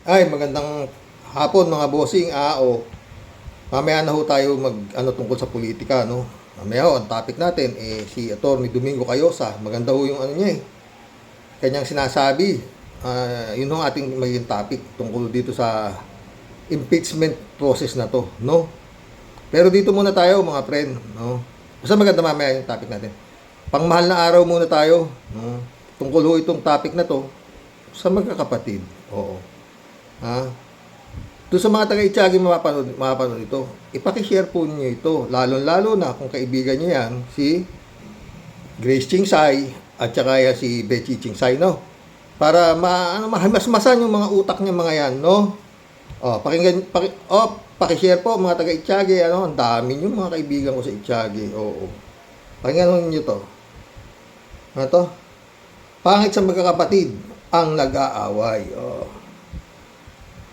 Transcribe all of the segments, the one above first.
Ay, magandang hapon mga bossing. Mamaya na ho tayo tungkol sa politika, no? Mamaya ho, ang topic natin si Attorney Domingo Cayosa. Maganda ho yung niya kanyang sinasabi. Yun ho ating magiging topic tungkol dito sa impeachment process na to, no? Pero dito muna tayo mga friend, no? Basta maganda mamaya yung topic natin. Pangmahal na araw muna tayo, no? Tungkol ho itong topic na to sa magkakapatid. Oo. Ha? Doon sa mga taga-Itiagi mapapanood ito, ipaki-share po niyo ito. Lalo-lalo na kung kaibigan niyo yan, si Grace Chingsay at saka yan si Bechi Chingsay, no? Para mamasmasan yung mga utak niya mga yan, no? Paki-share po mga taga-Itiagi, ano? Ang dami niyo mga kaibigan ko sa Itiagi. Oo. Pakinggan niyo to. Ano to? Pangit sa magkakapatid ang nag-aaway. Oh.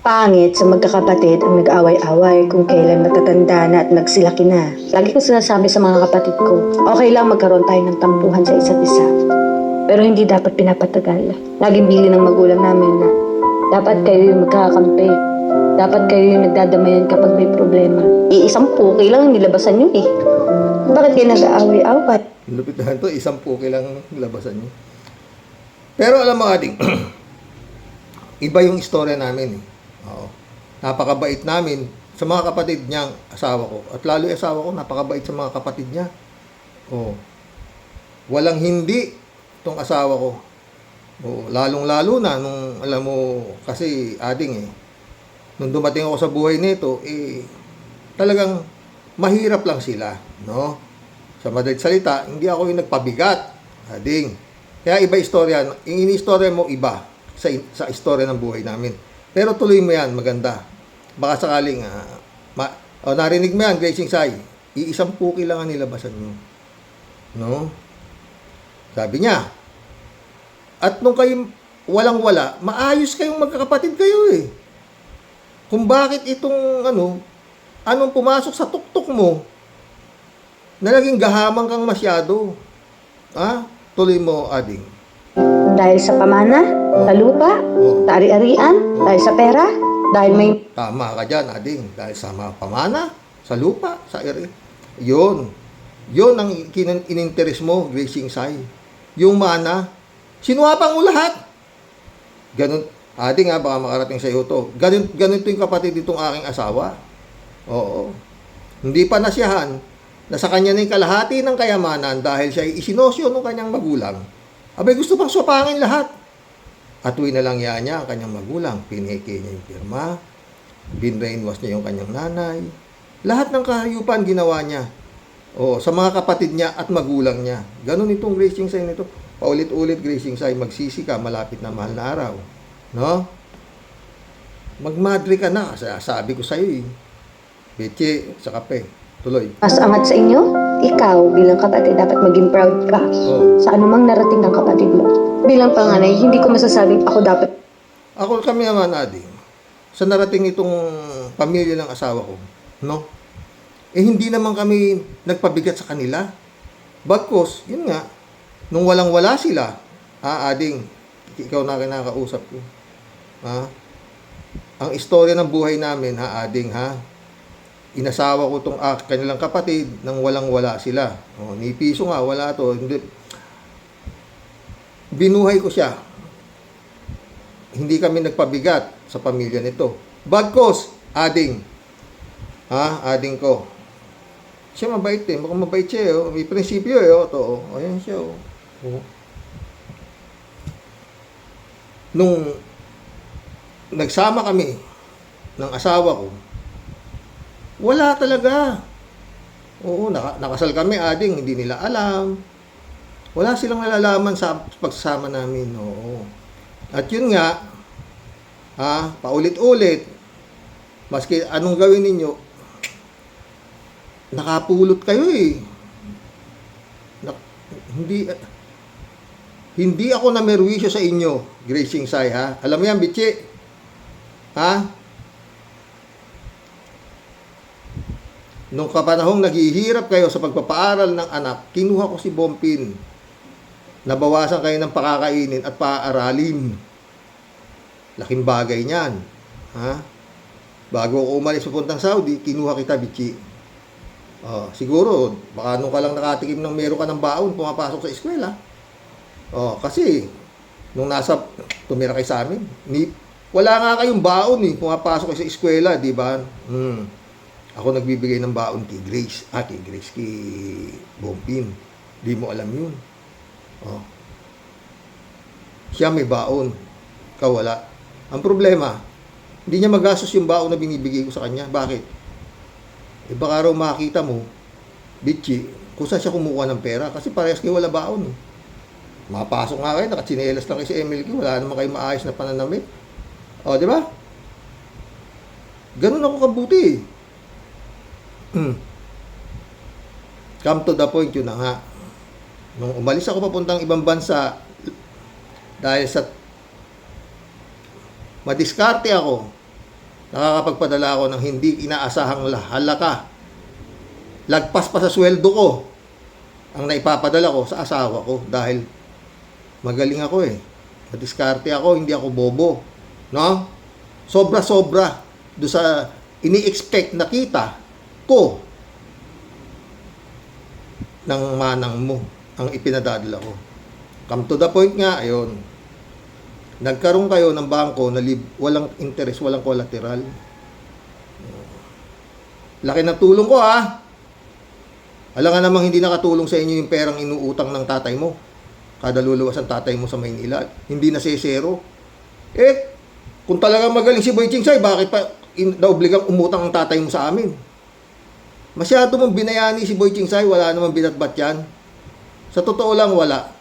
Pangit sa magkakapatid ang nag-away-away kung kailan matatanda na at nagsilaki na. Lagi ko sinasabi sa mga kapatid ko, okay lang magkaroon tayo ng tampuhan sa isa't isa. Pero hindi dapat pinapatagal. Laging bili ng magulang namin na dapat kayo yung magkakampi. Dapat kayo yung nagdadamayan kapag may problema. Iisang puki lang ang nilabasan yun eh. Bakit kayo nag-aaway-away? Lupit na ito, isang puki lang nilabasan niyo. Pero alam mo ading, iba yung istorya namin eh. Oo. Napakabait namin sa mga kapatid niyang asawa ko. At lalo yung asawa ko, napakabait sa mga kapatid niya. Oo. Walang hindi itong asawa ko. Oo. Lalong-lalo na nung, alam mo, kasi ading eh, nung dumating ako sa buhay nito, talagang mahirap lang sila. No? Sa madalit salita, hindi ako yung nagpabigat. Ading. Kaya iba istorya. Yung ini-istorya mo, iba sa istorya ng buhay namin. Pero tuloy mo yan, maganda. Baka sakaling, narinig mo yan, Grace Chingsay, iisang puki lang ang nilabasan nyo. No? Sabi niya. At nung kayo walang-wala, maayos kayong magkakapatid kayo eh. Kung bakit itong, anong pumasok sa tuktok mo, na naging gahamang kang masyado. Tuloy mo, ading. Dahil sa pamana, sa lupa, sa ari-arian, dahil sa pera, dahil may... Tama ka dyan, ading. Dahil sa mga pamana, sa lupa, sa ari. Yun. Yun ang ininteres mo, Grace Chingsay. Yung mana, sinuwapang mo lahat. Ganun, ading baka makarating sa iyo to. Ganun yung kapatid itong aking asawa. Oo. Hindi pa nasiyahan na sa kanya na yung kalahati ng kayamanan dahil siya isinosyo ng kanyang magulang. Abay, gusto pang swapangin lahat. At uwi na lang niya ang kanyang magulang. Pineke niya yung pirma. Binrainwash niya yung kanyang nanay. Lahat ng kahayupan ginawa niya. Sa mga kapatid niya at magulang niya. Ganon itong Grace Chingsay nito. Paulit-ulit, Grace Chingsay, magsisi ka, malapit na mahal na araw. No? Magmadre ka na. Sabi ko sa'yo eh. Beche, sa kape. Tuloy. Mas angat sa inyo, ikaw bilang kapatid dapat maging proud ka sa anumang narating ng kapatid mo. Bilang panganay, hindi ko masasabing ako dapat. Kami naman, ading, sa narating itong pamilya ng asawa ko, no? Hindi naman kami nagpabigat sa kanila. Bagkos, yun nga, nung walang-wala sila, ading, ikaw na kinakausap ko. Ang istorya ng buhay namin, ading, inasawa ko itong kanilang kapatid nang walang-wala sila. Ni piso nga, wala to. Hindi. Binuhay ko siya. Hindi kami nagpabigat sa pamilya nito. Bagkos, ading. Ading ko. Siya mabait eh. Mukhang mabait siya eh. May prinsipyo eh. Ayan siya Nung nagsama kami ng asawa ko, wala talaga. Nakasal kami, ading, hindi nila alam. Wala silang nalalaman sa pagsasama namin. At yun nga, paulit-ulit, maski anong gawin ninyo, nakapulot kayo eh. Hindi ako namerwisyo sa inyo, Grace Chingsay, Alam mo yan, bitche? Nung kapanahong naghihirap kayo sa pagpapaaral ng anak, kinuha ko si Bompin. Nabawasan kayo ng pakakainin at paaralin. Laking bagay niyan. Ha? Bago ako umalis papuntang Saudi, kinuha kita, bitchi. Siguro, baka nung ka lang nakatikim ng meron ka ng baon, pumapasok sa eskwela. Kasi, nung tumira kayo sa amin, wala nga kayong baon eh, pumapasok kayo sa eskwela, di ba? Ako nagbibigay ng baon kay Grace, kay Bompin. Di mo alam yun. Siya may baon, ikaw wala. Ang problema, hindi niya magastos yung baon na binibigay ko sa kanya. Bakit? Baka raw makita mo, bitchi, kung saan siya kumukuha ng pera. Kasi parehas kayo wala baon. Mapasok nga kayo, nakatsinelas lang kayo sa MLQ, wala naman kayo maayos na pananamit. Di ba? Ganun ako kabuti. Come to the point, yun na nga. Nung umalis ako papuntang ibang bansa, dahil sa madiskarte ako, nakakapagpadala ako ng hindi inaasahang halaka. Lagpas pa sa sweldo ko ang naipapadala ko sa asawa ko dahil magaling ako eh. Madiskarte ako, hindi ako bobo. No? Sobra-sobra do sa ini-expect na kita ko ng manang mo ang ipinadadala ko. Come to the point nga, ayun. Nagkaroon kayo ng bangko na walang interest, walang collateral. Laki ng tulong ko ha. Alam nga namang hindi nakatulong sa inyo yung perang inuutang ng tatay mo. Kada luluwas ang tatay mo sa Maynila. Hindi na sesero. Kung talagang magaling si Boy Chingsay, bakit pa naobligang umutang ang tatay mo sa amin? Masyado mong binayani si Boy Chingsay, wala namang binatbat yan. Sa totoo lang, wala.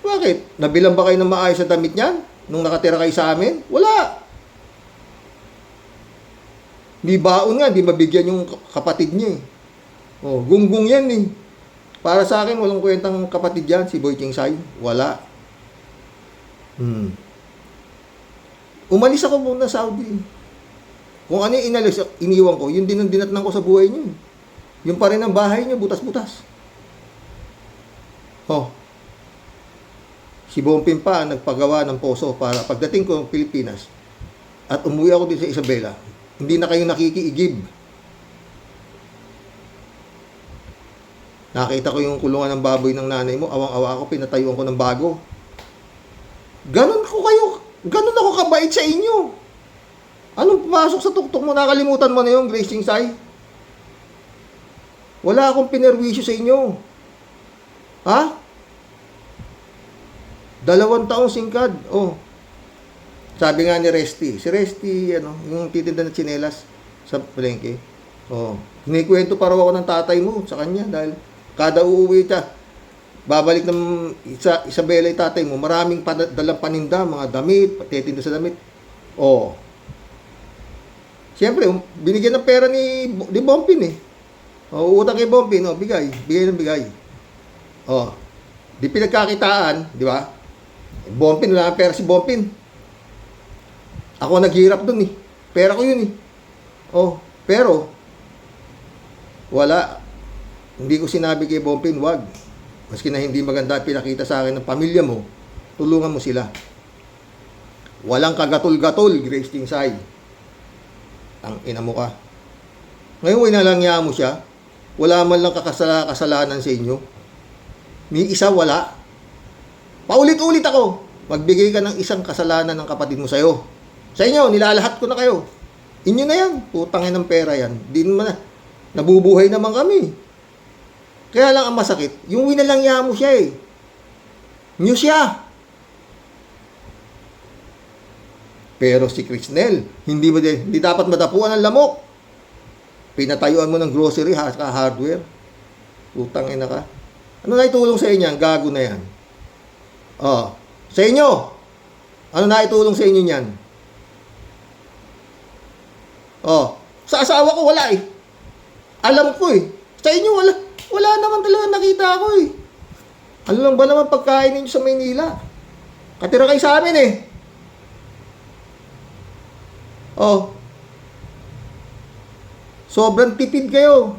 Bakit? Nabilang ba kayo ng maayos sa damit niyan? Nung nakatira kayo sa amin? Wala. Di baon nga, di mabigyan yung kapatid niya eh. Gunggong yan eh. Para sa akin, walang kwentang kapatid yan, si Boy Chingsay. Wala. Umalis ako muna sa Saudi. Kung ano yung iniwan ko, yun din ang dinatnan ko sa buhay niyo. Yung pa rin ang bahay niyo, butas-butas. Si Bompin pa nagpagawa ng poso para pagdating ko ng Pilipinas at umuwi ako din sa Isabela, hindi na kayo nakikiigib. Nakita ko yung kulungan ng baboy ng nanay mo, awang-awa ako, pinatayuan ko ng bago. Ganun ako kabait sa inyo. Anong pumasok sa tuktok mo? Nakalimutan mo na yung Grace Chingsay? Wala akong pinerwisyo sa inyo. Ha? 2 taong singkad. Sabi nga ni Resty. Si Resty, yung titinda ng tsinelas sa palengke. Hinikwento pa raw ako ng tatay mo sa kanya dahil kada uuwi siya, babalik ng Isabela yung tatay mo, maraming dalang paninda, mga damit, patitinda sa damit. Siyempre, binigyan ng pera ni Bompin eh. Uutang kay Bompin, bigay ng bigay. Di pinagkakitaan, di ba? Bompin, wala ang pera si Bompin. Ako naghirap dun eh. Pera ko yun eh. Pero, wala. Hindi ko sinabi kay Bompin, wag. Maski na hindi maganda pinakita sa akin ng pamilya mo, tulungan mo sila. Walang kagatol-gatol, Grace Chingsay. Ang ina mo ka. Ngayon, inalangya mo siya. Wala man lang kasalanan sa inyo. Ni isa, wala. Paulit-ulit ako. Magbigay ka ng isang kasalanan ng kapatid mo sa'yo. Sa inyo, nilalahat ko na kayo. Inyo na yan. Putangin ng pera yan. Di naman na. Nabubuhay naman kami. Kaya lang ang masakit, yung winalangya mo siya eh. Nyo siya. Pero si Crisnel, hindi dapat madapuan ng lamok. Pinatayuan mo ng grocery, hardware. Putangin na ka. Ano na itulong sa inyo? Gago na yan. Sa inyo, ano na itulong sa inyo niyan? Sa asawa ko wala eh. Alam ko eh. Sa inyo wala naman talaga nakita ko eh. Ano lang ba naman pagkain ninyo sa Maynila? Katira kayo sa amin eh. Sobrang tipid kayo.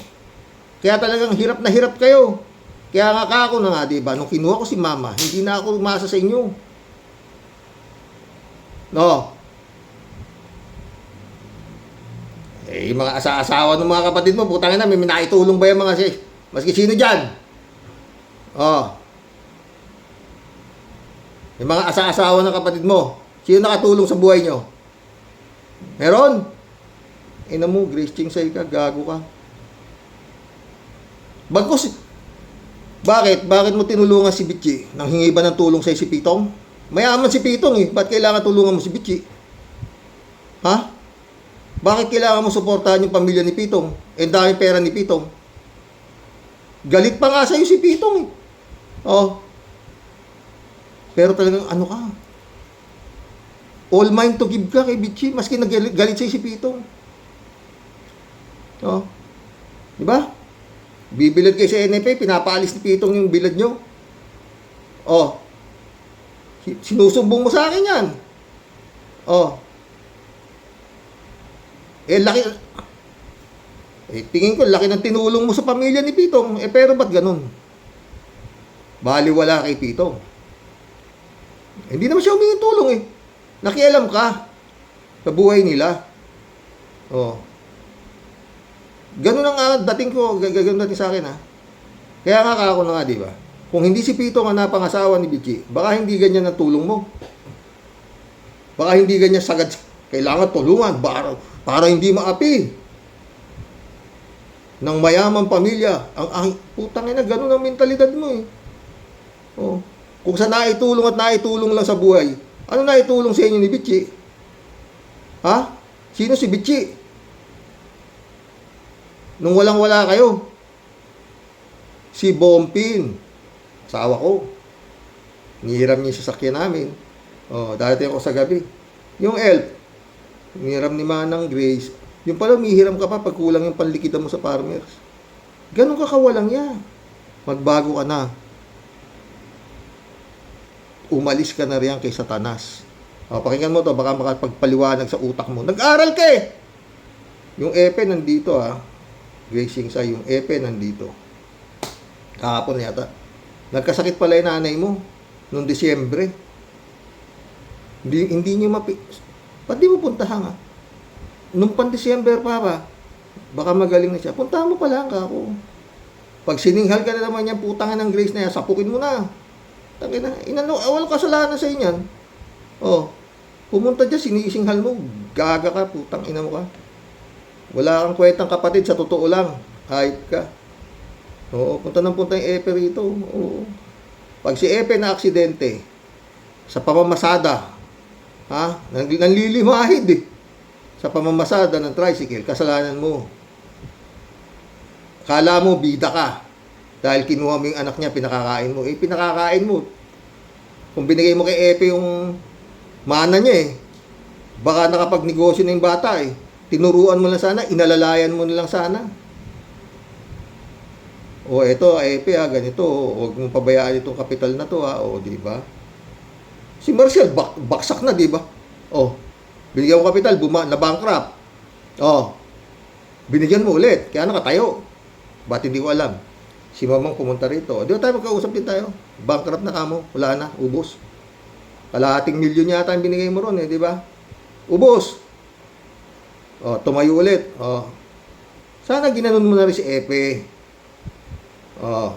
Kaya talagang hirap na hirap kayo. Kaya nga ako na nga, diba? Nung kinuha ko si mama, hindi na ako umasa sa inyo. Eh, yung mga asa-asawa ng mga kapatid mo, putangin na, may naitulong ba yung mga maski sino dyan? Oh. Yung mga asa-asawa ng kapatid mo, sino nakatulong sa buhay nyo? Meron? Ina mo, Grace Ching, sa'yo ka, gago ka. Bagkus, bakit? Bakit mo tinulungan si Bitchi? Nang hingi ba ng tulong sa'yo si Pitong? Mayaman si Pitong eh. Ba't kailangan tulungan mo si Bitchi? Ha? Bakit kailangan mo suportahan yung pamilya ni Pitong? Eh, dami pera ni Pitong. Galit pa nga sa'yo si Pitong eh. Oh. Pero talagang ano ka? All mine to give ka kay Bitchi. Maski nagalit sa'yo si Pitong. Oh. Diba? Bibilad kayo sa NFA, pinapaalis ni Pitong yung bilad nyo. Oh. Sinusumbong mo sa akin yan. Oh. Eh, laki... Eh, tingin ko, laki ng tinulong mo sa pamilya ni Pitong. Eh, pero ba't ganun? Baliwala kay Pitong. Hindi naman siya humingi tulong eh. Nakialam ka sa buhay nila. Oh. Ganun ang dating ko, ganun dating sa akin ha. Kaya nga ako na nga, di ba? Kung hindi si Pitong ang napangasawa ni Bitchi, baka hindi ganyan ang tulong mo. Baka hindi ganyan sagad, kailangan tulungan para hindi maapi ng mayamang pamilya. Ang putang ina, ganun ang mentalidad mo eh. Oh. Kung sa naitulong at naitulong lang sa buhay, ano naitulong sa inyo ni Bitchi? Ha? Sino si Bitchi? Nung walang-wala kayo, si Bompin, asawa ko, nihiram niya yung sasakyan namin. Oh, dati ako sa gabi. Yung elf, nihiram ni Manang Grace. Yung pala, mihiram ka pa pag kulang yung panlikita mo sa farmers. Ganun ka kawalang yan. Magbago ka na. Umalis ka na riyan kay Satanas. O, pakinggan mo to, baka makapagpaliwanag sa utak mo. Nag-aral ka eh! Yung epe nandito Gracing sa yung epe nandito. Kahapon yata. Nagkasakit pala yung nanay mo noong Disyembre. Hindi niyo Ba't di mo puntahan Nung pan-Disyembre pa. Baka magaling na siya. Puntahan mo pala ako. Pag sininghal ka na naman yung putangan ng Grace na yan, sapukin mo na. Tangina, walang kasalanan sa inyan. Oh, pumunta dyan, sinisinghal mo. Gaga ka, putang ina mo ka. Wala kang kwentang kapatid, sa totoo lang. Hype ka. Oo, punta yung Epe rito. Oo. Pag si Epe na aksidente, sa pamamasada, nanlilimahid eh. Sa pamamasada ng tricycle, kasalanan mo. Kala mo, bida ka. Dahil kinuha mo yung anak niya, pinakakain mo. Eh, pinakakain mo. Kung binigay mo kay Epe yung mana niya baka nakapagnegosyo na yung bata Tinuruan mo lang sana, inalalayan mo na lang sana. O eto, Epe ganito, huwag mong pabayaan itong kapital na to o di ba? Si Marcial, baksak na, di ba? O, binigyan mo kapital, na bankrupt. O, binigyan mo ulit, kaya nakatayo. Ba't hindi ko alam? Si Mamang pumunta rito. Di ba tayo magkausap din tayo? Bankrupt na kamo, wala na, ubos. Kalahating milyon yata ang binigay mo ron di ba? Ubos. O, tumayo ulit. O, sana ginanon mo na rin si Epe. O,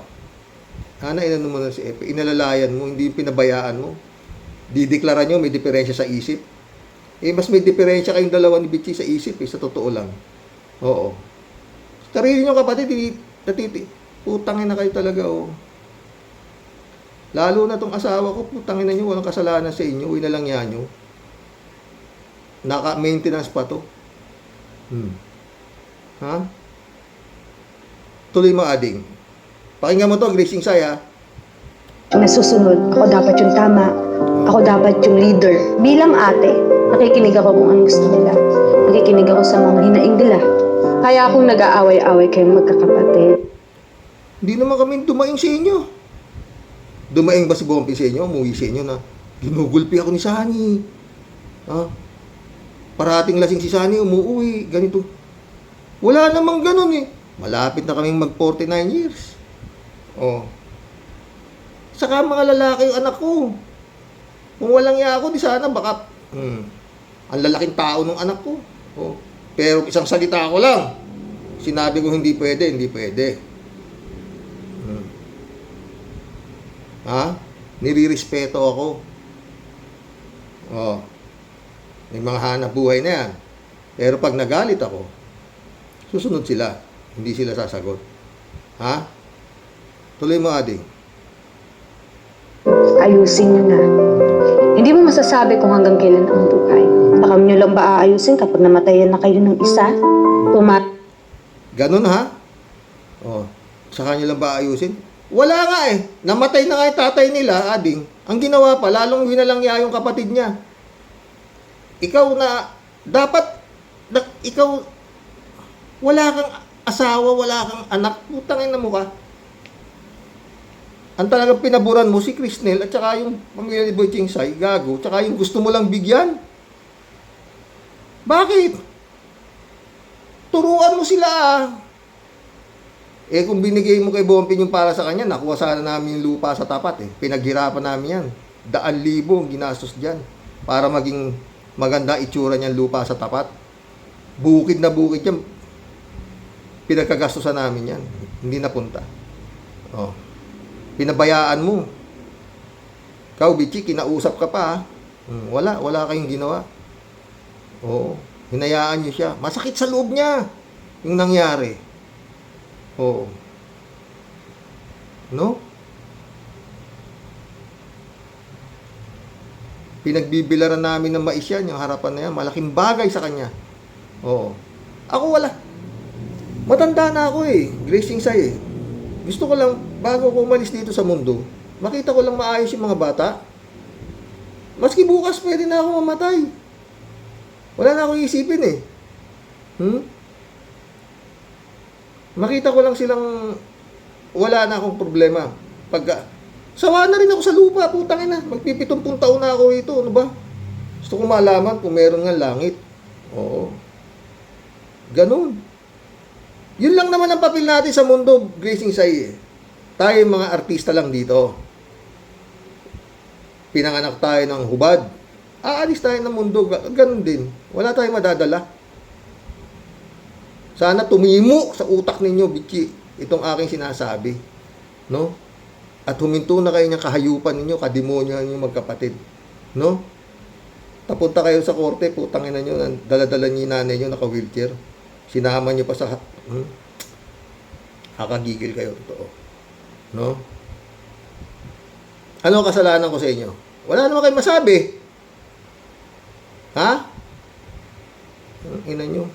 sana inanon mo na si Epe. Inalalayan mo, hindi pinabayaan mo. Dideklara nyo, may diferensya sa isip. Mas may diferensya kayong dalawa ni Bitchi sa isip sa totoo lang. Oo. Sarili nyo kapatid, putangin na kayo talaga Lalo na tong asawa ko, putangin na nyo, walang kasalanan sa inyo, lang yan nyo. Naka-maintenance pa to. Ha? Tuloy mo, ading. Pakinggan mo to, Gracing Saya. Nasusunod, ako dapat yung tama. Ako dapat yung leader. Bilang ate, nakikinig ako kung anong gusto nila. Nakikinig ako sa mga hinaing nila. Kaya akong nag-aaway-aaway kayong magkakapatid. Hindi naman kami dumaing sa inyo. Dumaing ba si Bompi sa inyo? Umuwi sa inyo na ginugulpi ako ni Sani. Parating lasing si Sani, umuwi, ganito. Wala namang ganun Malapit na kaming mag 49 years. Saka mga lalaki yung anak ko. Kung walang iya ako, di sana baka ang lalaking tao ng anak ko. Pero isang salita ko lang. Sinabi ko hindi pwede, hindi pwede. Ha? Nirirespeto ako. Oh. May mga hanap buhay na yan. Pero pag nagalit ako, susunod sila. Hindi sila sasagot. Ha? Tuloy mo, Ading. Ayusin nyo na. Hindi mo masasabi kung hanggang kailan ang buhay. Baka nyo lang ba aayusin kapag namatayan na kayo ng isa? Ganun, ha? Oh. Sa kanya lang ba ayusin? Wala nga eh. Namatay na nga yung tatay nila, Ading. Ang ginawa pa, lalong winalangya yung kapatid niya. Ikaw na, dapat, ikaw, wala kang asawa, wala kang anak, putangin na mo ka. Ang talagang pinaburan mo si Crisnel at saka yung pamilya ni Boy Chingsay, gago, tsaka yung gusto mo lang bigyan. Bakit? Turuan mo sila ah. Eh kung binigay mo kay Bompin yung para sa kanya, nakuha sana namin yung lupa sa tapat eh. Pinaghirapan namin yan. 100,000 ang ginastos dyan para maging maganda itsura niyang lupa sa tapat. Bukid na bukid yan. Pinagkagastosan namin yan. Hindi napunta. Oh. Pinabayaan mo. Ikaw, Bichi, kinausap ka pa ha. Wala kayong ginawa. Oo. Hinayaan niyo siya. Masakit sa loob niya yung nangyari. Oo. No? Pinagbibilaran namin ng mais yan, yung harapan na yan. Malaking bagay sa kanya. Oo. Ako wala. Matanda na ako eh. Gracing say eh. Gusto ko lang, bago ko umalis dito sa mundo, makita ko lang maayos yung mga bata. Maski bukas pwede na ako mamatay. Wala na akong isipin eh. Makita ko lang silang wala na akong problema. Sawa na rin ako sa lupa, putang ina. Magpipitumpung taon na ako ito, ano ba? Gusto ko malaman kung meron nga langit. Oo. Ganun. Yun lang naman ang papel natin sa mundo, Gracing Say. Tayo mga artista lang dito. Pinanganak tayo ng hubad. Aalis tayo ng mundo, ganun din. Wala tayong madadala. Sana tumimo sa utak ninyo, Bichi, itong aking sinasabi. No? At huminto na kayo niyang kahayupan ninyo, kademonyo ninyo magkapatid. No? Tapunta kayo sa korte, putangin na nyo, daladala niyo yung nanay nyo, naka-wheelchair. Sinama nyo pa sa... Kakagigil kayo, totoo. No? Ano ang kasalanan ko sa inyo? Wala naman kayo masabi. Ha? Ina nyo.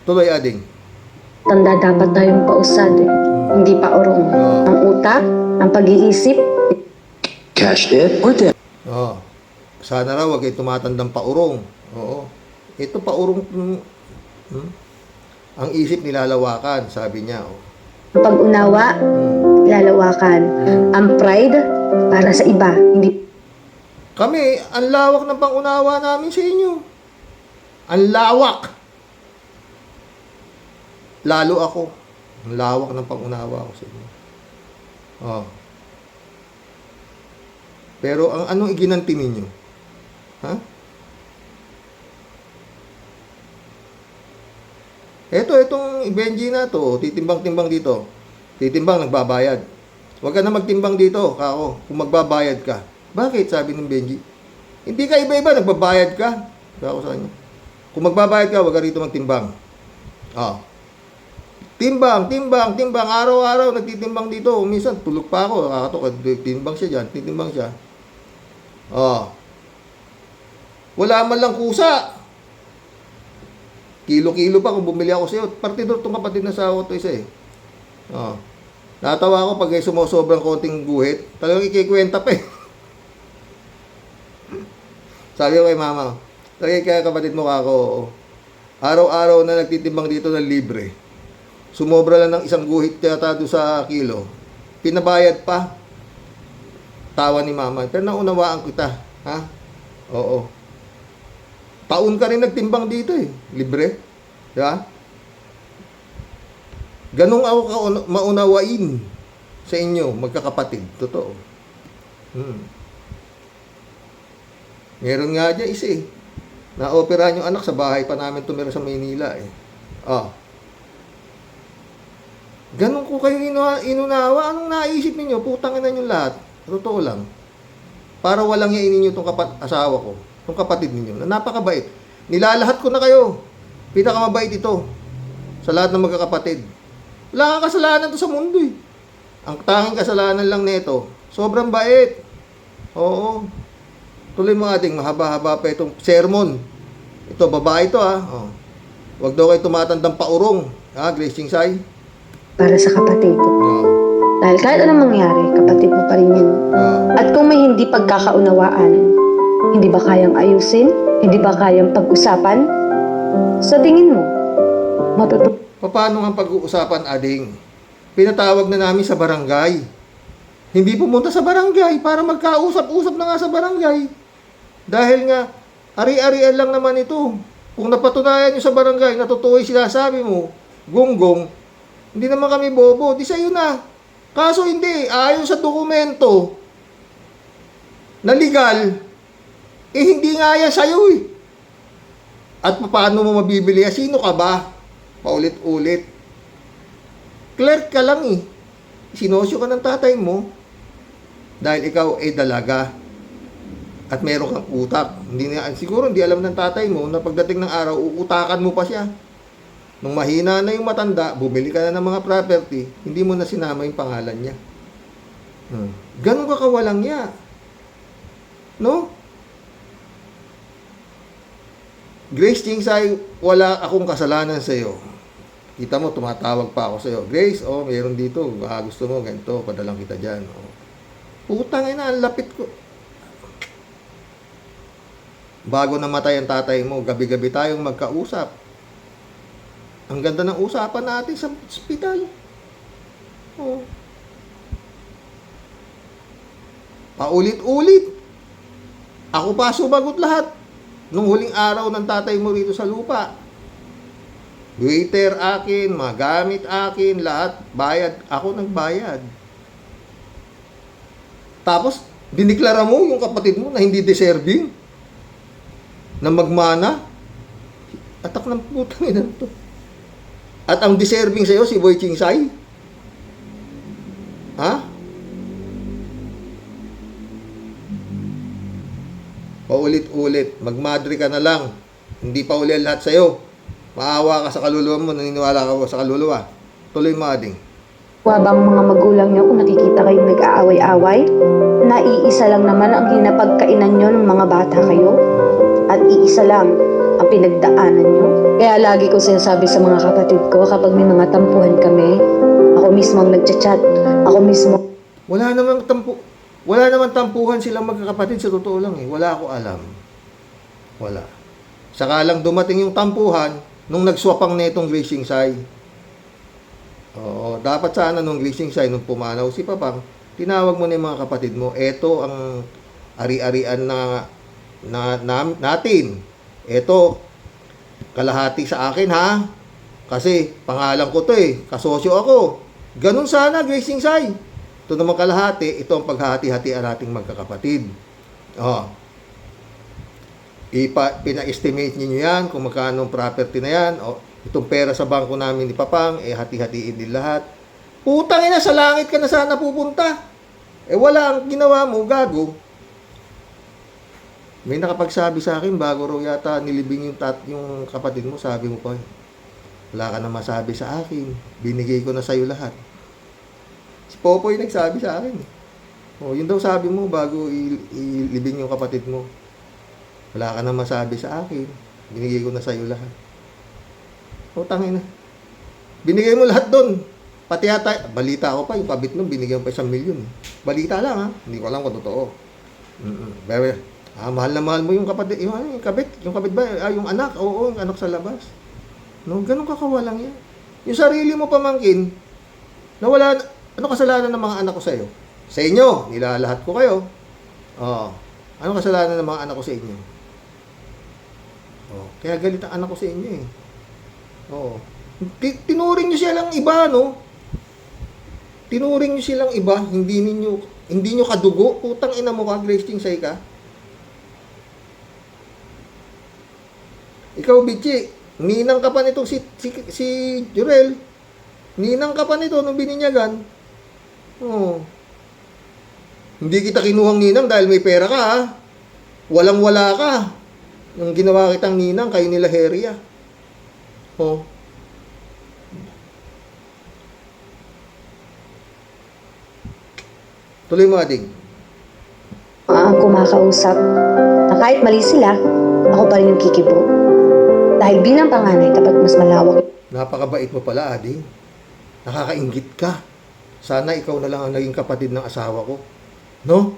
Tuloy, Ading. Tanda dapat tayong pausad eh. Hindi pa urong. Ang utak, ang pag-iisip. Cash it or debt? Oh. Sana raw wag kayo tumatandang paurong. Oo. Ito paurong ang isip nilalawakan, sabi niya. Oh. Ang pag-unawa, lalawakan. Ang pride, para sa iba. Hindi Kami, ang lawak ng pangunawa namin sa inyo. Ang lawak. Lalo ako. Ang lawak ng pangunawa ko sa inyo. Oh. Pero anong iginanti ninyo? Ha? Itong Benji na to, titimbang-timbang dito. Titimbang, nagbabayad. Huwag ka na magtimbang dito, kako, kung magbabayad ka. Bakit? Sabi ng Benji. Hindi ka iba-iba, nagbabayad ka. Kako sa kanya. Kung magbabayad ka, huwag ka rito magtimbang. Oh. Timbang. Araw-araw nagtitimbang dito. Minsan, tulog pa ako. Nakakatok, timbang siya dyan. Titimbang siya. Oh. Wala man lang kusa. Kilo-kilo pa kung bumili ako sa'yo. Partidor itong kapatid na sawa ito isa eh. Oh. Natawa ako pag sumusobrang konting guhit. Talagang ikikwenta pa eh. Sabi ko kay mama, kaya kapatid mo kako, araw-araw na nagtitimbang dito ng libre. Sumobra lang ng isang guhit yata doon sa kilo. Pinabayad pa. Tawa ni mama. Pero naunawaan kita. Ha? Oo. Taon ka rin nagtimbang dito eh. Libre. Diba? Ganong ako maunawain sa inyo, magkakapatid. Totoo. Meron nga dyan isa eh. Na-operahan yung anak sa bahay pa namin tumira sa Maynila eh. Oh. Ganun ko kayo inunawa. Anong naisip ninyo? Putang ina nyo lahat. Totoo lang. Para walang yain ninyo itong asawa ko. Itong kapatid ninyo. Na napakabait. Nilalahat ko na kayo. Pinakamabait ito. Sa lahat ng magkakapatid. Wala kang kasalanan to sa mundo eh. Ang tanging kasalanan lang nito, sobrang bait. Oo. Tuloy mo ating mahaba-haba pa itong sermon. Ito, babae ito ha. Oh. Huwag daw kayo tumatandang paurong. Ha, Grace Chingsay? para sa kapatid. Oh. Dahil kahit anong mangyari, kapatid mo pa rin yun. Oh. At kung may hindi pagkakaunawaan, hindi ba kayang ayusin? Hindi ba kayang pag-usapan? Sa tingin mo, matutunan Paano ang pag-uusapan, ading? Pinatawag na namin sa barangay. Hindi pumunta sa barangay para magkausap-usap na nga sa barangay. Dahil nga, ari-arian lang naman ito. Kung napatunayan nyo sa barangay na totoo yung sinasabi mo, gonggong, hindi naman kami bobo, di sa'yo na. Kaso hindi, ayon sa dokumento na legal, hindi nga yan sa'yo eh. At paano mo mabibili yan? Sino ka ba? Paulit-ulit. Clerk ka lang eh. Sinosyo ka ng tatay mo dahil ikaw ay dalaga at meron kang utak. Siguro hindi alam ng tatay mo na pagdating ng araw, uutakan mo pa siya. Nung mahina na yung matanda, bumili ka na ng mga property, hindi mo na sinama yung pangalan niya. Ganun ka kawalang niya. No? Grace Chingsay, wala akong kasalanan sa iyo. Kita mo, tumatawag pa ako sa iyo. Grace, mayroon dito. Gusto mo, ganito, padalang kita dyan. Putang ina, ang lapit ko. Bago namatay ang tatay mo, gabi-gabi tayong magkausap. Ang ganda ng usapan natin sa ospital. Oh. Paulit-ulit. Ako pa sumagot lahat. Nung huling araw ng tatay mo rito sa lupa. Waiter akin, mga gamit akin, lahat. Bayad. Ako nagbayad. Tapos, diniklara mo yung kapatid mo na hindi deserving. Na magmana. Atak ng putang ina to. At ang deserving sa'yo, si Boy Chingsay? Ha? Paulit-ulit. Magmadre ka na lang. Hindi pa uli lahat sa'yo. Maawa ka sa kaluluwa mo, naniniwala ka sa kaluluwa. Tuloy mo, ading. bang mga magulang niyo kung nakikita kayong nag-aaway-away? Naiisa lang naman ang hinapagkainan niyo ng mga bata kayo. At iisa lang ang pinagdaanan niyo. Kaya lagi ko sinasabi sa mga kapatid ko kapag may mga tampuhan kami, ako mismo ang nagchat-chat. Ako mismo. Wala namang tampuhan silang magkakapatid, sa totoo lang eh. Wala ako alam. Wala. Saka lang dumating yung tampuhan nung nagswapang netong Grace Chingsay. Oo, dapat sana nung Grace Chingsay, nung pumanaw si Papang, tinawag mo na yung mga kapatid mo, eto ang ari-arian natin. Eto, kalahati sa akin ha. Kasi pangalan ko to eh, kasosyo ako. Ganun sana, Grace Chingsay. Ito naman kalahati, ito ang paghahati-hatian nating magkakapatid. Pina-estimate niyo yan kung magkano ang property na yan. Itong pera sa bangko namin ni Papang, hati-hatiin din lahat. Putang ina, sa langit ka na sana pupunta. Wala ang ginawa mo, gago. May nakapagsabi sa akin, bago raw yata nilibing yung kapatid mo, sabi mo pa, wala ka na masabi sa akin. Binigay ko na sa'yo lahat. Si Popoy nagsabi sa akin. Yun daw sabi mo bago ilibing yung kapatid mo. Wala ka na masabi sa akin. Binigay ko na sa'yo lahat. Tangina. Binigay mo lahat doon. Pati yata, balita ko pa, yung kabit mo, binigyan pa 1 milyon. Balita lang ha. Hindi ko alam kung totoo. Pero, mahal na mahal mo yung kapatid, yung kabit ba? Yung anak, oo, yung anak sa labas. No, ganun kakawalang yan. Yung sarili mo pamangkin, na wala, ano kasalanan ng mga anak ko sa'yo? Sa inyo, nilalahat ko kayo. Ano kasalanan ng mga anak ko sa inyo? Kaya galit ang anak ko sa inyo eh. Tinuring nyo silang iba, no? Tinuring nyo silang iba, hindi nyo kadugo. Putang ina mo ka, Grace Chingsay ka. Ikaw, Bichi, ninang ka pa nito si Jurel. Ninang ka pa nito nung bininyagan. Oo. Hindi kita kinuhang ninang dahil may pera ka, ha? Walang-wala ka. Nung ginawa kitang ninang, kayo nila Heria. Oh. Tuloy mo, Ading. Ang kumakausap na kahit mali sila, ako pa rin yung kikibo. Dahil bilang panganay, dapat mas malawak. Napakabait mo pala, Ading. Nakakainggit ka. Sana ikaw na lang ang naging kapatid ng asawa ko. No?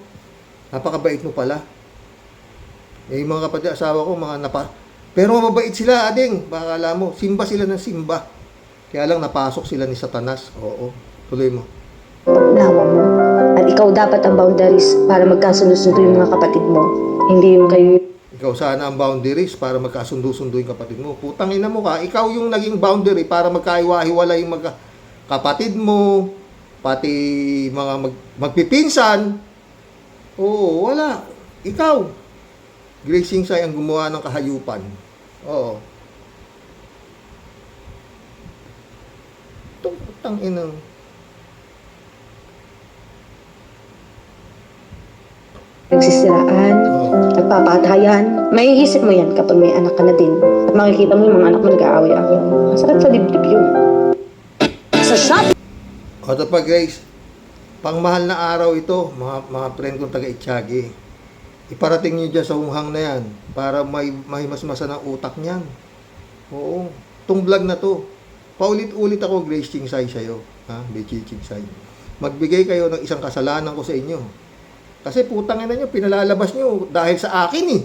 Napakabait mo pala. Eh, yung mga kapatid ng asawa ko, mga napa... Pero mabait sila, Ading. Baka alam mo, simba sila ng simba. Kaya lang napasok sila ni Satanas. Oo. Tuloy mo. Pagnawa mo. At ikaw dapat ang boundaries para magkasundo-sundo yung mga kapatid mo. Hindi yung kayo. Ikaw sana ang boundaries para magkasundo-sundo yung kapatid mo. Putang ina mo ka. Ikaw yung naging boundary para magkaiwa-hiwala yung kapatid mo. Pati mga magpipinsan. Oo, wala. Ikaw. Grace Singsay ang gumawa ng kahayupan. Oo. Itong putang ina. Nagsisiraan, nagpapatayan. Maiisip mo yan kapag may anak ka na din. At makikita mo yung mga anak mo nag-aaway-aaway. Masakit sa dibdib yun. Sa shop! O ito pa, Grace. Pangmahal na araw ito, mga friend kong taga-Itsyagi. Iparating niyo dyan sa hunghang na yan para may mas-masa ng utak niyan. Oo. Itong vlog na to. Paulit-ulit ako, Grace Chingsay sa'yo. Ha? Bechi Chingsay. Magbigay kayo ng isang kasalanan ko sa inyo. Kasi putang ina nyo, pinalalabas nyo dahil sa akin eh.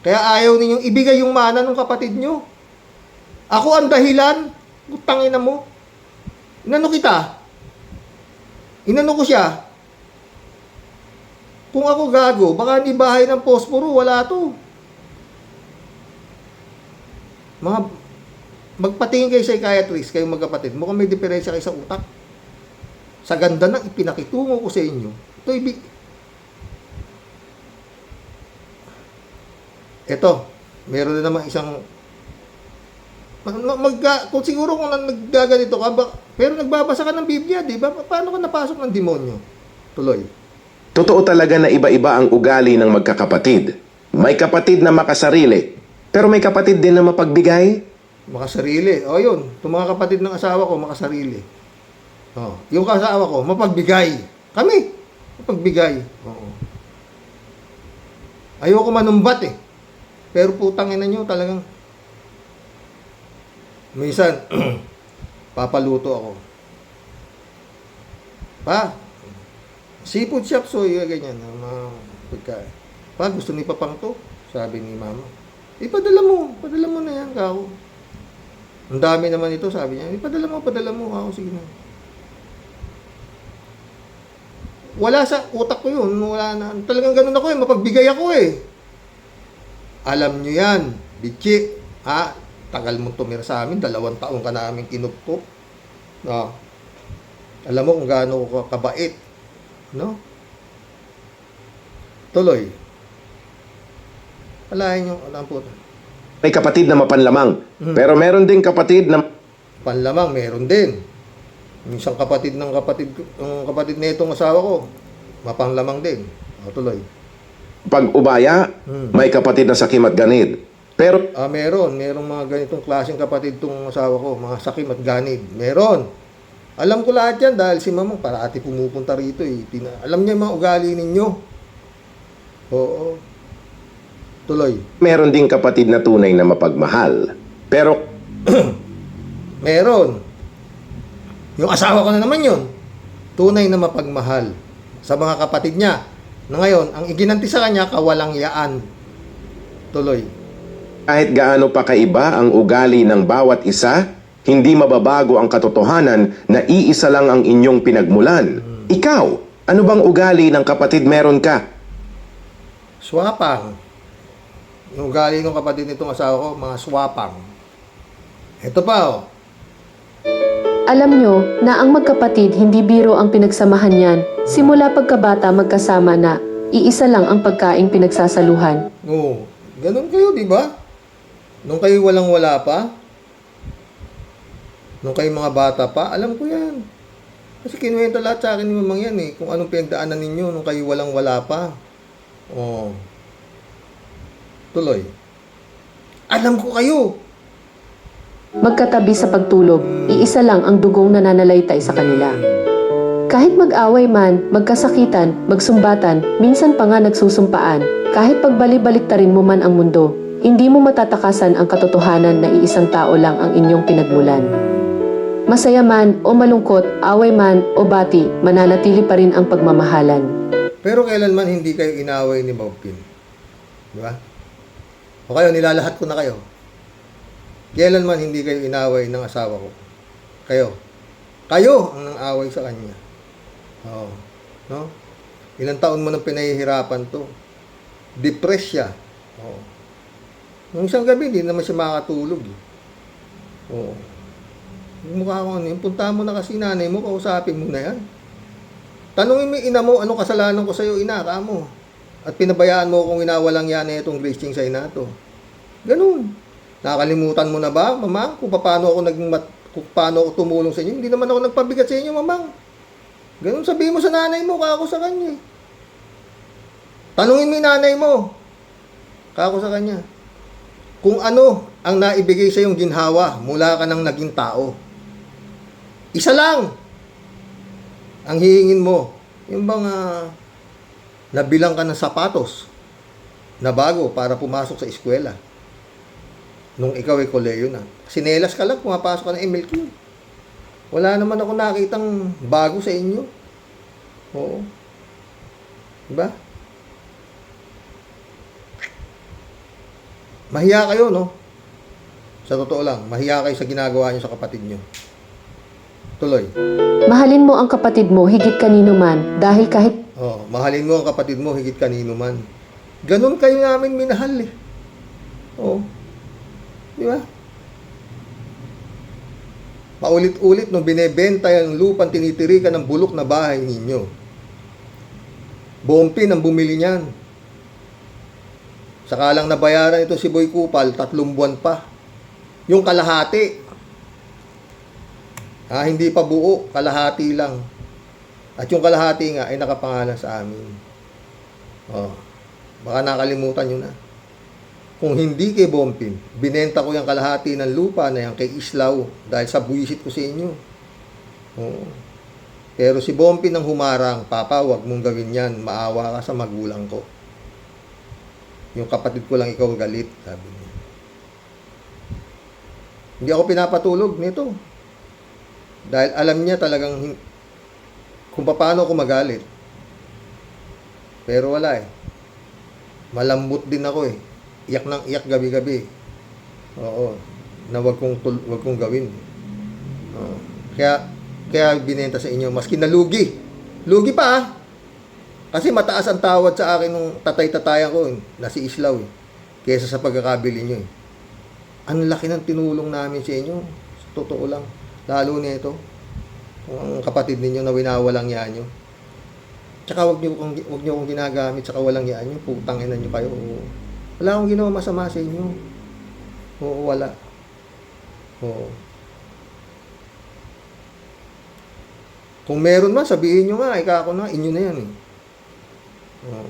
Kaya ayaw ninyong ibigay yung mana ng kapatid nyo. Ako ang dahilan. Putang ina mo. Inano kita? Inano ko siya? Kung ako gago, baka ni bahay ng posporo, wala to. Magpatingin kayo sa psychiatrist, kayong magkapatid. Mukhang may diferensya kayo sa utak. Sa ganda ng ipinakitungo ko sa inyo, ito, meron na naman isang kung siguro kung naggaganito ka, pero nagbabasa ka ng Biblia, di ba? Paano ka napasok ng demonyo? Tuloy. Totoo talaga na iba-iba ang ugali ng magkakapatid. May kapatid na makasarili, pero may kapatid din na mapagbigay. Makasarili. O yun, itong mga kapatid ng asawa ko, makasarili. O, yung kasawa ko, mapagbigay. Kami, mapagbigay. Oo. Ayoko manumbat eh. Pero putang ina nyo, talagang minsan, papaluto ako. Pa, seafood shop, so ganyan, mga pagkain. Pa, gusto ni Papang to, sabi ni Mama. Padala mo na yan, kako. Ang dami naman ito, sabi niya. Padala mo, kako, sige na. Wala sa utak ko yun, wala na. Talagang ganun ako eh, mapagbigay ako eh. Alam nyo yan, Bichi, ha? Tagal mong tumira sa amin, 2 taon ka namin kinupkop. No? Alam mo kung gaano ko kabait. No? Tuloy. Alayin nyo, alam po. May kapatid na mapanlamang, pero meron ding kapatid na Panlamang, meron din. Yung isang kapatid na itong asawa ko, mapanglamang din. O, tuloy. pag-ubaya, may kapatid na sakim at ganid. Pero Merong mga ganitong klaseng kapatid tong asawa ko, mga sakim at ganid. Meron. Alam ko lahat yan dahil si Mamang parati pumupunta rito eh. Alam niya yung mga ugali ninyo. Oo. Tuloy. meron ding kapatid na tunay na mapagmahal. Pero Meron. Yung asawa ko na naman yun. Tunay na mapagmahal sa mga kapatid niya. Na ngayon, ang iginanti sa kanya, kawalang yaan. Tuloy. kahit gaano pa kaiba ang ugali ng bawat isa, hindi mababago ang katotohanan na iisa lang ang inyong pinagmulan. Ikaw, ano bang ugali ng kapatid meron ka? Swapang. Yung ugali ng kapatid nitong asawa ko, mga swapang. Ito pa oh. Alam nyo na ang magkapatid hindi biro ang pinagsamahan niyan. Simula pagkabata magkasama na, iisa lang ang pagkaing pinagsasaluhan. Oo. Ganun kayo, di ba? Nung kayo walang-wala pa, nung kayo mga bata pa, alam ko yan. Kasi kinuwento lahat sa akin ni mamang yan eh, kung anong pinagdaanan ninyo nung kayo walang-wala pa. Oh. Tuloy. Alam ko kayo. Magkatabi sa pagtulog, iisa lang ang dugong nananalaytay sa kanila. Kahit mag-away man, magkasakitan, magsumbatan, minsan pa nga nagsusumpaan, kahit pagbali-baliktarin mo man ang mundo, hindi mo matatakasan ang katotohanan na iisang tao lang ang inyong pinagmulan. Masaya man o malungkot, away man o bati, mananatili pa rin ang pagmamahalan. Pero kailanman hindi kayo inaway ni Bobpin. Di ba? O kayo, nilalahat ko na kayo. Kailanman hindi kayo inaway ng asawa ko. Kayo. Kayo ang nang-away sa kanya. Oo. No? Ilang taon mo nang pinahihirapan to. Depressed siya. Oo. Nung isang gabi, hindi naman siya makatulog. Oo. Yung mukha ko ano, yung punta mo na kasi nanay mo, kausapin mo na yan. Tanungin mo yung ina mo, anong kasalanan ko sa'yo, ina, ka mo. At pinabayaan mo kung inawalang yan na itong Gracing sa ina to. Ganun. Nakalimutan mo na ba, mamang, kung paano ako kung paano ako tumulong sa inyo? Hindi naman ako nagpabigat sa inyo, mamang. Ganun sabihin mo sa nanay mo, kako sa kanya. Tanungin mo yung nanay mo, kako sa kanya. Kung ano ang naibigay sa iyong ginhawa mula ka nang naging tao. Isa lang ang hihingin mo. Yung bang nabilang ka ng sapatos na bago para pumasok sa eskwela. Nung ikaw ay koleyo na. Sinelas ka lang, pumapasok ka ng MLQ. Wala naman ako nakitang bago sa inyo. Oo. Diba? Mahiya kayo, no? Sa totoo lang, mahiya kayo sa ginagawa niyo sa kapatid niyo. Tuloy. Mahalin mo ang kapatid mo higit kanino man dahil kahit Oh, mahalin mo ang kapatid mo higit kanino man. Ganun kayo namin minahal eh. Oh. Di ba? Paulit-ulit nung binebenta yung lupang tinitirikan ng bulok na bahay ninyo. Bompin ang bumili niyan. Sakalang nabayaran ito si Boy Kupal, 3 buwan pa. Yung kalahati. Hindi pa buo, kalahati lang. At yung kalahati nga ay nakapangalan sa amin. Oh, baka nakalimutan nyo na. Kung hindi kay Bompin, binenta ko yung kalahati ng lupa na yan kay Islaw dahil sa buwisit ko sa inyo. Oh. Pero si Bompin ang humarang, Papa, wag mong gawin yan, maawa ka sa magulang ko. Yung kapatid ko lang ikaw galit, sabi niya. Hindi ako pinapatulog nito. Dahil alam niya talagang kung paano ako magalit. Pero wala eh. Malambot din ako eh. Iyak ng iyak gabi-gabi. Oo. Na wag kong gawin. Oo. Kaya binenta sa inyo maski nalugi. Lugi pa ah. Kasi mataas ang tawad sa akin nung tatay-tatayan ko na si Islaw eh. Kesa sa pagkakabili nyo eh. Ang laki ng tinulong namin sa inyo. Totoo lang. Lalo nito. Kung ang kapatid ninyo na winawalang yan nyo. Tsaka wag nyo akong ginagamit tsaka walang yan nyo. Putangin nyo kayo. Wala akong ginawa masama sa inyo. Oo, wala. Oo. Kung meron man, sabihin nyo nga, ika ako na, inyo na yan eh. Oo.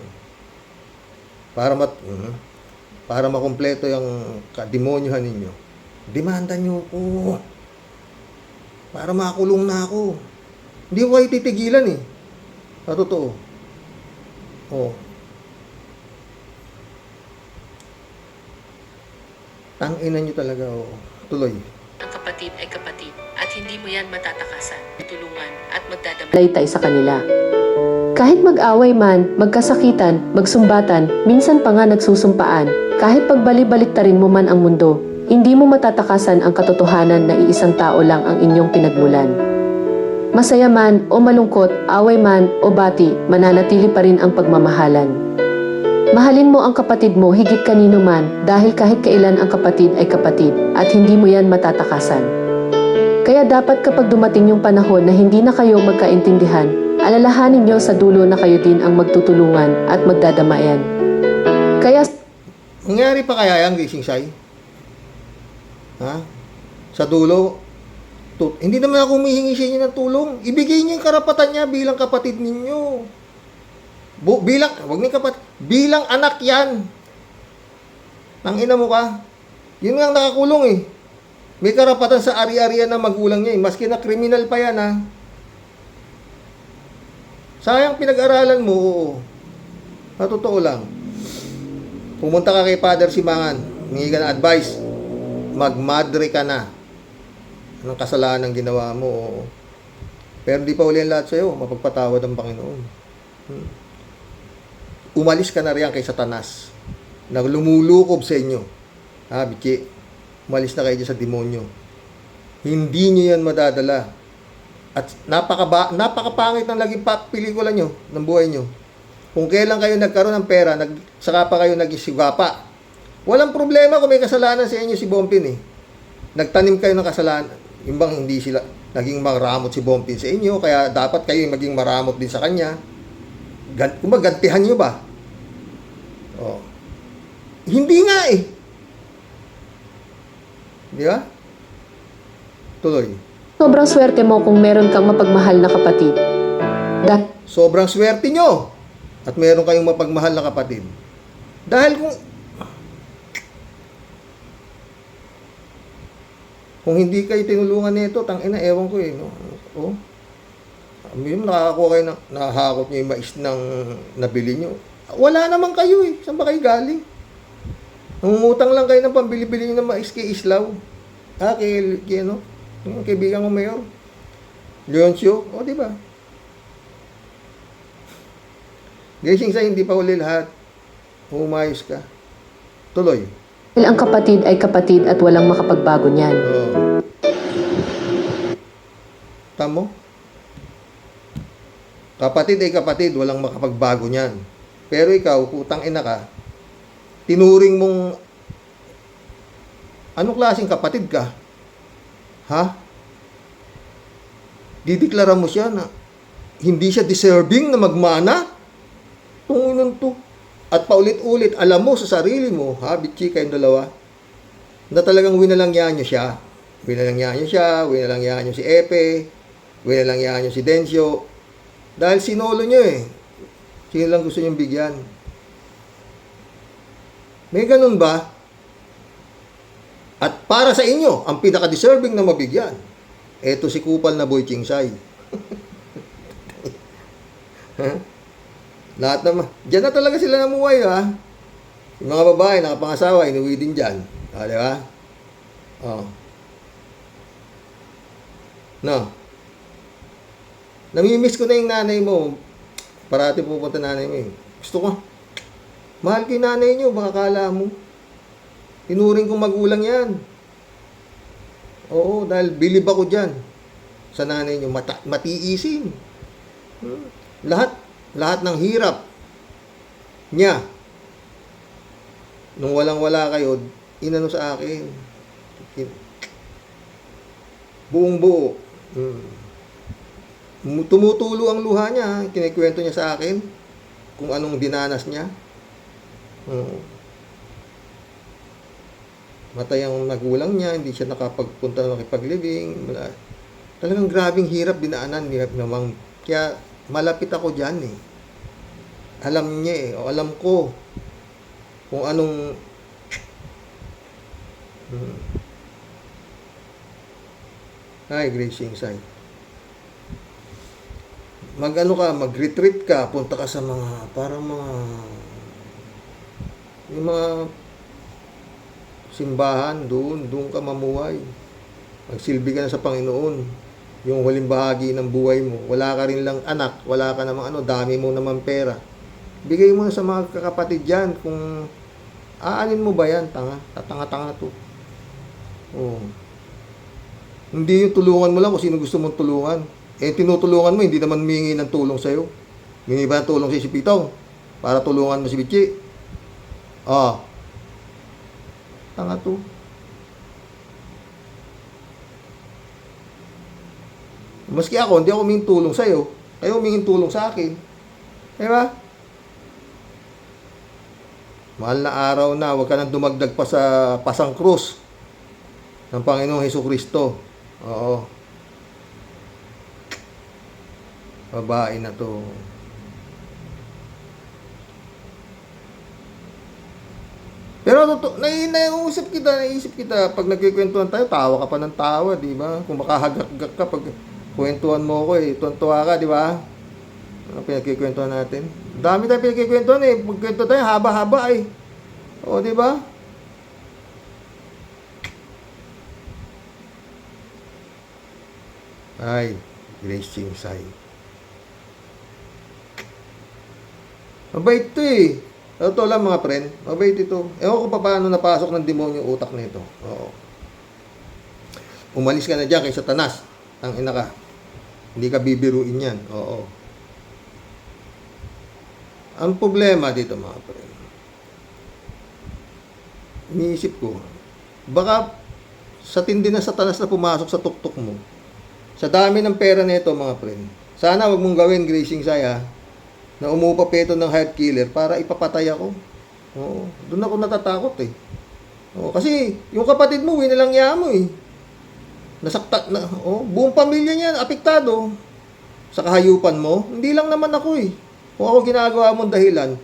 Para makumpleto yung kademonyohan ninyo. Demanda nyo ko. Para makulong na ako. Hindi ko kayo titigilan eh. Sa totoo. Oo. Tanginan nyo talaga, oo. Tuloy. ang kapatid ay kapatid at hindi mo yan matatakasan, tulungan at magdadamaytay sa kanila. Kahit mag-away man, magkasakitan, magsumbatan, minsan pa nga nagsusumpaan, kahit pagbali-baliktarin mo man ang mundo, hindi mo matatakasan ang katotohanan na iisang tao lang ang inyong pinagmulan. Masaya man o malungkot, away man o bati, mananatili pa rin ang pagmamahalan. Mahalin mo ang kapatid mo higit kanino man dahil kahit kailan ang kapatid ay kapatid at hindi mo yan matatakasan. Kaya dapat kapag dumating yung panahon na hindi na kayo magkaintindihan, alalahanin nyo sa dulo na kayo din ang magtutulungan at magdadamayan. Kaya Nangyari pa kaya yung gising say? Ha? Sa dulo, hindi naman ako humihingi sa inyo ng tulong. Ibigay niyo yung karapatan niya bilang kapatid ninyo. Wag niyo kapatid, bilang anak yan. Tangina mo ka. Yun nga ang nakakulong eh. May karapatan sa ari-arian ng magulang niya eh. Maski na kriminal pa yan ha. Sayang pinag-aralan mo, oo. Sa totoo lang. Pumunta ka kay Father Simangan, hingi ka ng advice, magmadre ka na. Anong kasalanan ang ginawa mo, oo. Pero di pa uli ang lahat sa'yo, mapagpatawad ang Panginoon. Umalis ka na riyan kay Satanas, na lumulukob sa inyo. Ha, bitchi, umalis na kayo dyan sa demonyo. Hindi nyo yan madadala. At napakapangit ng laging pelikula nyo, ng buhay nyo. Kung kailan kayo nagkaroon ng pera, saka pa kayo nag-isigapa. Walang problema kung may kasalanan sa inyo si Bompin eh. Nagtanim kayo ng kasalanan. Yung bang hindi sila naging maramot si Bompin sa inyo, kaya dapat kayo maging maramot din sa kanya. Gantihan nyo ba? Oh. Hindi nga eh. Di ba? Tuloy. Sobrang swerte mo kung meron kang mapagmahal na kapatid. Sobrang swerte nyo at meron kayong mapagmahal na kapatid. Dahil kung hindi kayo tinulungan nito, tangina, ewan ko eh. No? Oh. Yung nakakakuha kayo, nakahakot nyo yung mais ng nabili nyo. Wala naman kayo eh. Saan ba kayo galing? Nangungutang lang kayo ng pambili-bili nyo ng mais kay Islaw. Kay ano? Yung kaibigan ko mayor. Leoncio. O, di ba? Gising sa hindi pa huli lahat. Umayos ka. Tuloy. Dahil ang kapatid ay kapatid at walang makapagbago niyan. Oh. Tamo? Kapatid ay kapatid, walang makapagbago niyan. Pero ikaw, putang ina ka, tinuring mong anong klaseng kapatid ka? Ha? Dideklara mo siya na hindi siya deserving na magmana? Tunginan to. At paulit-ulit, alam mo sa sarili mo, ha, bitchi kayong dalawa, na talagang winalangyan nyo siya. Winalangyan nyo siya, winalangyan nyo si Epe, winalangyan nyo si Dencio. Dahil sinolo nyo eh. Sino lang gusto nyo bigyan? May ganun ba? At para sa inyo, ang pinaka-deserving na mabigyan, eto si kupal na Boy Chingsay. Lahat naman. Diyan na talaga sila namuhay, ha? Yung mga babae, nakapangasawa, inuwi din dyan. Di ba? Oh. No. Namimiss ko na yung nanay mo. Parati pupunta nanay mo eh. Gusto ko. Mahal ko yung nanay nyo, baka kala mo. Tinuring kong magulang yan. Oo, dahil bilib ako dyan. Sa nanay nyo, matiisin. Lahat ng hirap niya. Nung walang-wala kayo, inano sa akin. Buong buo. Tumutulo ang luha niya. Kinikwento niya sa akin kung anong dinanas niya. Matay ang magulang niya, hindi siya nakapagpunta ng makipaglibing. Talagang grabing hirap dinaanan. Hirap naman. Kaya malapit ako dyan eh. Alam niya eh. O alam ko kung anong Ay, Grace Shingsay. Mag-retreat ka, punta ka sa mga, parang yung mga simbahan, doon ka mamuhay. Magsilbi ka na sa Panginoon. Yung huling bahagi ng buhay mo. Wala ka rin lang anak, wala ka namang dami mo naman pera. Bigay mo na sa mga kakapatid dyan kung aanin mo ba yan, tanga to. Oh. Hindi yung tulungan mo lang kung sino gusto mong tulungan. Tinutulungan mo, hindi naman humingi ng tulong sa'yo. Humingi ba ng tulong si Pitong para tulungan mo si Bichi? Tanga to. Maski ako, hindi ako humingi tulong sa'yo. Kayo humingi tulong sa akin. Diba? Mahal na araw na, huwag ka nang dumagdag pa sa pasang krus. ng Panginoong Hesukristo. Oo. Babae na to. Pero naiusap kita, naisip kita, pag nagkikwentuhan tayo, tawa ka pa ng tawa, di ba? Kung makahagak ka, pag kwentuhan mo ko tuwan-tuwa ka, di ba? Ano pinagkikwentuhan natin? Dami tayong pinagkikwentuhan Pagkwento tayo, haba-haba O, di ba? Ay, Grace Chingsay. Mabait to Totoo lang mga friend, mabait ito. Ewan ko pa paano napasok ng demonyo yung utak nito. Oo. Umalis ka na dyan kay Satanas. Ang ina ka. Hindi ka bibiruin yan. Oo. Ang problema dito mga friend, iniisip ko, baka sa tindi na Satanas na pumasok sa tuktok mo, sa dami ng pera nito mga friend, sana wag mong gawin, Gracing Saya, na umupa pa ito ng heart killer para ipapatay ako. Oo, doon ako natatakot Oo, kasi yung kapatid mo, winalangya mo Nasakta na, buong pamilya niyan apektado sa kahayupan mo. Hindi lang naman ako Kung ako ginagawa mong dahilan,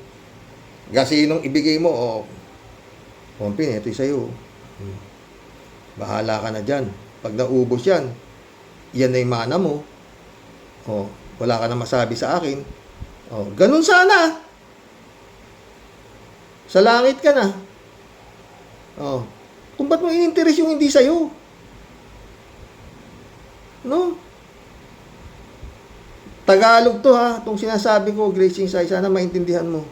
kasi nung ibigay mo, Pompin, ito sa'yo. Bahala ka na dyan. Pag naubos yan na yung mana mo. Wala ka na masabi sa akin. Ganun sana. Sa langit ka na. Kung ba't mo i-interest yung hindi sa'yo? No? Tagalog to itong sinasabi ko, Gracing Sai, sana maintindihan mo.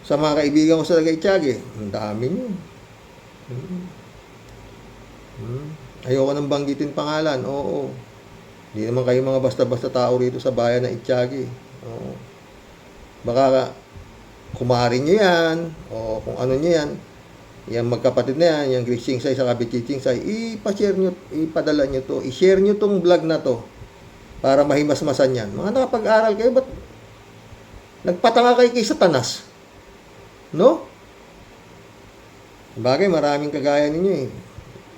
Sa mga kaibigan ko sa Tagaytyaga, ang dami nyo. Ayoko nang banggitin pangalan, Hindi naman kayo mga basta-basta tao rito sa bayan ng Itiyagi. Baka kumarin nyo yan, o kung ano nyo yan, yung magkapatid na yan, yung Gracing Sai sa Chiching Sai, ipa-share nyo, ipadala nyo to, i-share nyo tong vlog na to, para mahimasmasan yan. Mga nakapag-aral kayo, ba't nagpatanga kayo kay Satanas? No? Bagay, maraming kagaya ninyo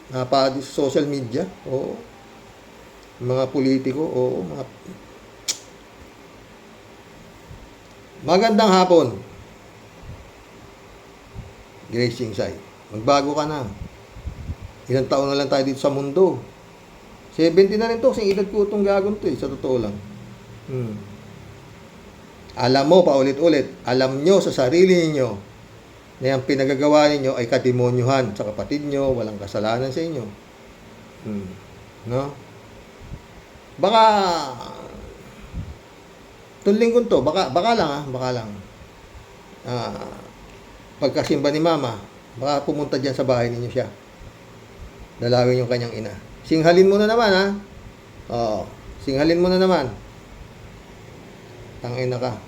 Napadi sa social media, mga politiko, Magandang hapon, Gracing Sai. Magbago ka na. Ilang taon na lang tayo dito sa mundo. 70 na rin to. Kasing edad ko itong gagon to sa totoo lang. Alam mo, paulit-ulit, alam nyo sa sarili ninyo na yung pinagagawa ninyo ay kademonyuhan sa kapatid nyo, walang kasalanan sa inyo. No? Baka itong lingkon to, baka lang pagkasimba ni Mama, baka pumunta dyan sa bahay ninyo siya. Dalawin yung kanyang ina. Singhalin mo na naman, singhalin mo na naman. Tangina ka.